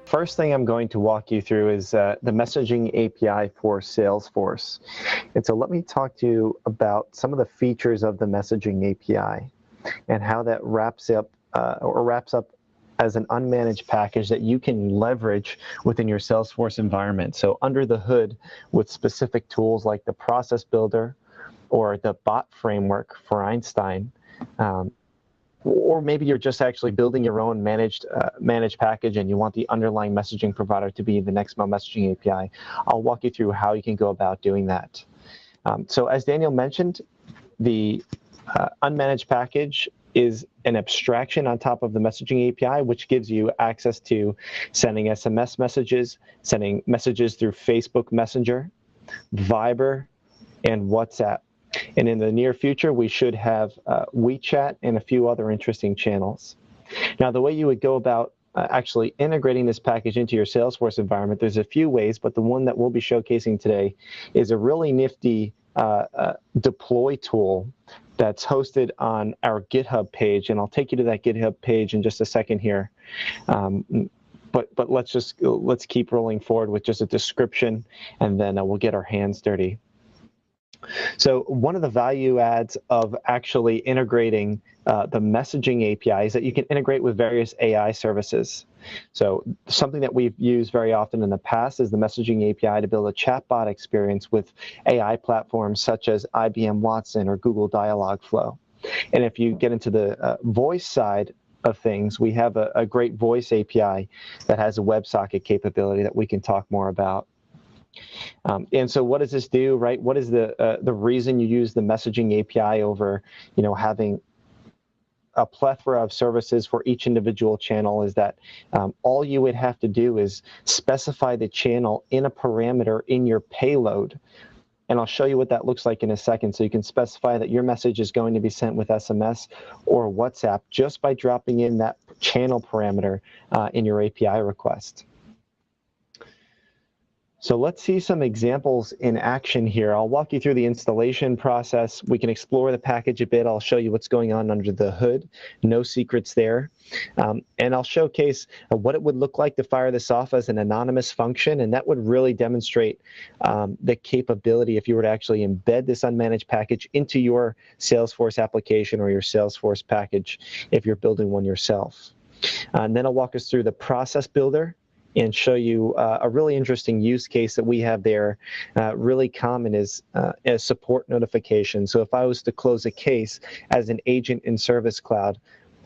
First thing I'm going to walk you through is the messaging API for Salesforce. And so let me talk to you about some of the features of the messaging API and how that wraps up as an unmanaged package that you can leverage within your Salesforce environment. So under the hood with specific tools like the process builder or the bot framework for Einstein, or maybe you're just actually building your own managed package and you want the underlying messaging provider to be the Nexmo Messaging API. I'll walk you through how you can go about doing that. So as Daniel mentioned, the unmanaged package is an abstraction on top of the messaging API, which gives you access to sending SMS messages, sending messages through Facebook Messenger, Viber, and WhatsApp. And in the near future, we should have WeChat and a few other interesting channels. Now, the way you would go about actually integrating this package into your Salesforce environment, there's a few ways, but the one that we'll be showcasing today is a really nifty deploy tool that's hosted on our GitHub page. And I'll take you to that GitHub page in just a second here. But let's keep rolling forward with just a description, and then we'll get our hands dirty. So one of the value adds of actually integrating the messaging API is that you can integrate with various AI services. So something that we've used very often in the past is the messaging API to build a chatbot experience with AI platforms such as IBM Watson or Google Dialogflow. And if you get into the voice side of things, we have a great voice API that has a WebSocket capability that we can talk more about. And so what does this do, right? What is the reason you use the messaging API over, having a plethora of services for each individual channel is that all you would have to do is specify the channel in a parameter in your payload. And I'll show you what that looks like in a second. So you can specify that your message is going to be sent with SMS or WhatsApp just by dropping in that channel parameter in your API request. So let's see some examples in action here. I'll walk you through the installation process. We can explore the package a bit. I'll show you what's going on under the hood. No secrets there. And I'll showcase what it would look like to fire this off as an anonymous function. And that would really demonstrate the capability if you were to actually embed this unmanaged package into your Salesforce application or your Salesforce package if you're building one yourself. And then I'll walk us through the process builder and show you a really interesting use case that we have there. Really common is a support notification. So if I was to close a case as an agent in Service Cloud,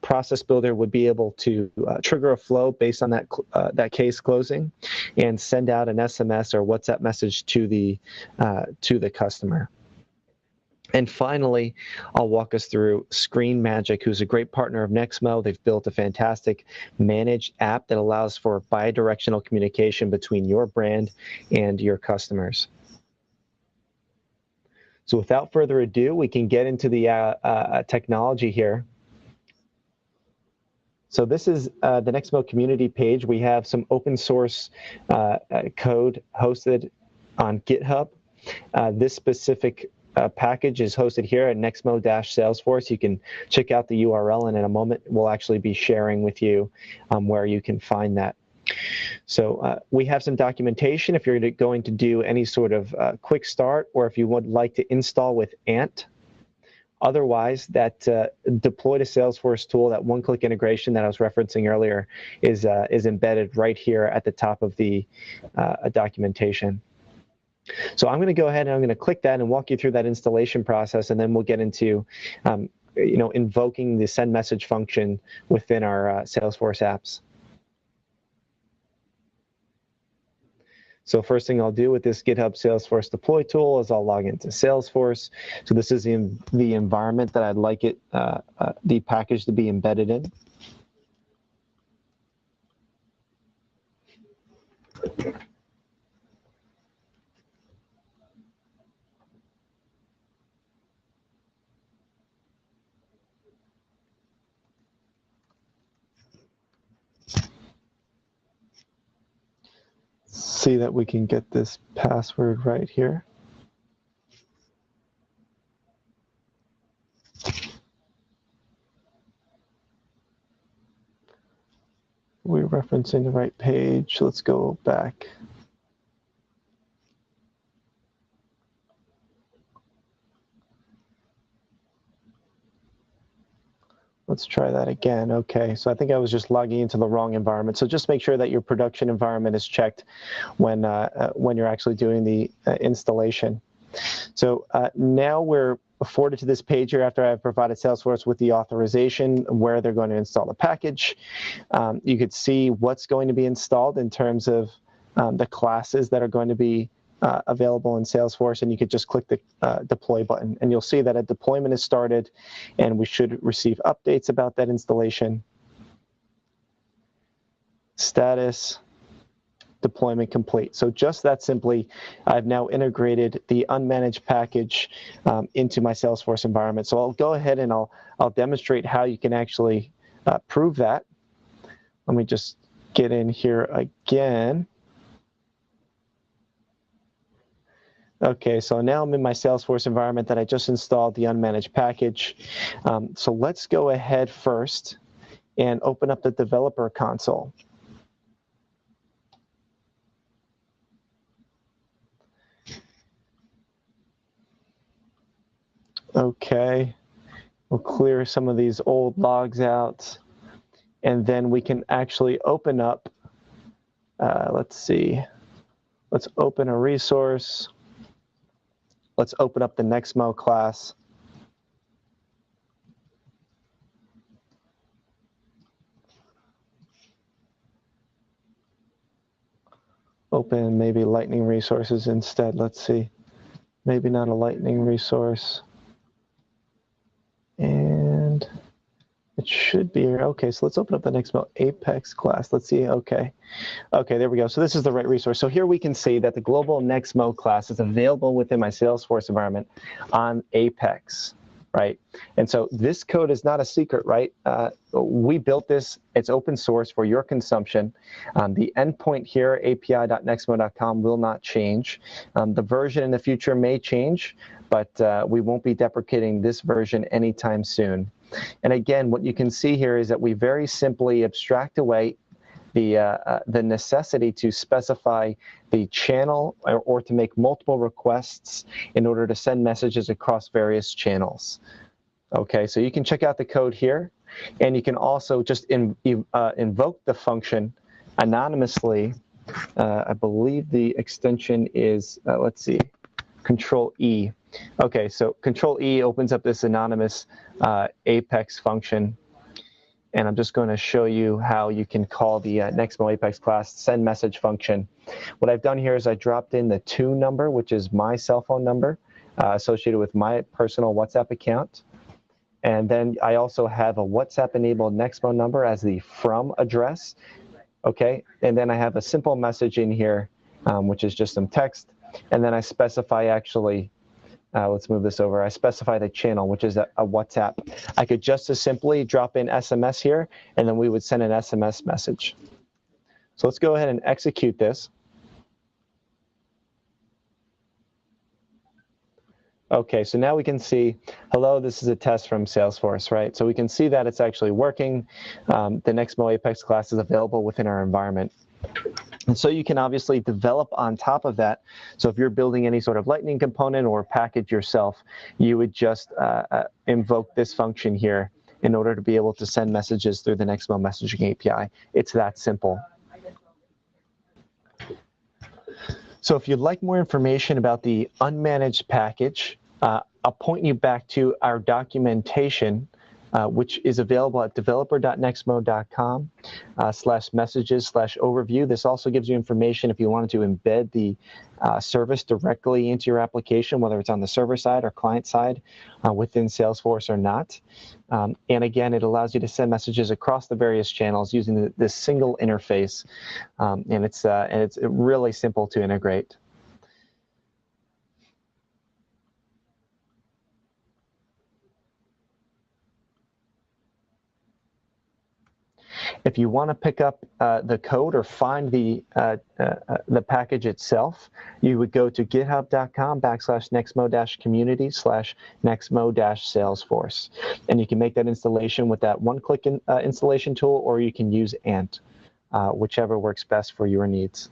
Process Builder would be able to trigger a flow based on that case closing and send out an SMS or WhatsApp message to the customer. And finally, I'll walk us through Screen Magic, who's a great partner of Nexmo. They've built a fantastic managed app that allows for bidirectional communication between your brand and your customers. So without further ado, we can get into the technology here. So this is the Nexmo community page. We have some open source code hosted on GitHub. This specific package is hosted here at Nexmo-Salesforce. You can check out the URL, and in a moment we'll actually be sharing with you where you can find that. So we have some documentation if you're going to do any sort of quick start, or if you would like to install with Ant. Otherwise, that deploy to Salesforce tool, that one-click integration that I was referencing earlier, is embedded right here at the top of the documentation. So I'm going to go ahead and I'm going to click that and walk you through that installation process, and then we'll get into invoking the send message function within our Salesforce apps. So first thing I'll do with this GitHub Salesforce deploy tool is I'll log into Salesforce. So this is the environment that I'd like the package to be embedded in. See that we can get this password right here. we're referencing the right page. Let's go back. Let's try that again. Okay, so I think I was just logging into the wrong environment. So just make sure that your production environment is checked when you're actually doing the installation. So now we're forwarded to this page here after I've provided Salesforce with the authorization where they're going to install the package. You could see what's going to be installed in terms of the classes that are going to be available in Salesforce, and you could just click the deploy button, and you'll see that a deployment is started, and we should receive updates about that installation. Status, deployment complete. So just that simply, I've now integrated the unmanaged package into my Salesforce environment. So I'll go ahead and I'll demonstrate how you can actually prove that. Let me just get in here again. Okay, so now I'm in my Salesforce environment that I just installed the unmanaged package. So let's go ahead first and open up the developer console. Okay, we'll clear some of these old logs out, and then we can actually open up, let's see, let's open a resource. Let's open up the Nexmo class. Open maybe Lightning resources instead. Let's see. Maybe not a Lightning resource. And it should be here. Okay, so let's open up the Nexmo Apex class. Let's see. Okay, there we go. So this is the right resource. So here we can see that the global Nexmo class is available within my Salesforce environment on Apex, right? And so this code is not a secret, right? We built this. It's open source for your consumption. The endpoint here, api.nexmo.com, will not change. The version in the future may change, but we won't be deprecating this version anytime soon. And again, what you can see here is that we very simply abstract away the necessity to specify the channel or to make multiple requests in order to send messages across various channels. Okay, so you can check out the code here, and you can also just invoke the function anonymously. I believe the extension is, let's see, Control E. Okay, so Control E opens up this anonymous Apex function, and I'm just going to show you how you can call the Nexmo Apex class send message function. What I've done here is I dropped in the to number, which is my cell phone number associated with my personal WhatsApp account. And then I also have a WhatsApp-enabled Nexmo number as the from address. Okay, and then I have a simple message in here, which is just some text. And then I specify actually, let's move this over. I specify the channel, which is a WhatsApp. I could just as simply drop in SMS here, and then we would send an SMS message. So let's go ahead and execute this. Okay, so now we can see, hello, this is a test from Salesforce, right? So we can see that it's actually working. The Nexmo Apex class is available within our environment. And so you can obviously develop on top of that. So if you're building any sort of Lightning component or package yourself, you would just invoke this function here in order to be able to send messages through the Nexmo Messaging API. It's that simple. So if you'd like more information about the unmanaged package, I'll point you back to our documentation, which is available at developer.nexmo.com/messages/overview. This also gives you information if you wanted to embed the service directly into your application, whether it's on the server side or client side within Salesforce or not. And again, it allows you to send messages across the various channels using this single interface, and it's really simple to integrate. If you want to pick up the code or find the package itself, you would go to github.com/nexmo-community/nexmo-salesforce. And you can make that installation with that one-click installation tool, or you can use Ant. whichever works best for your needs.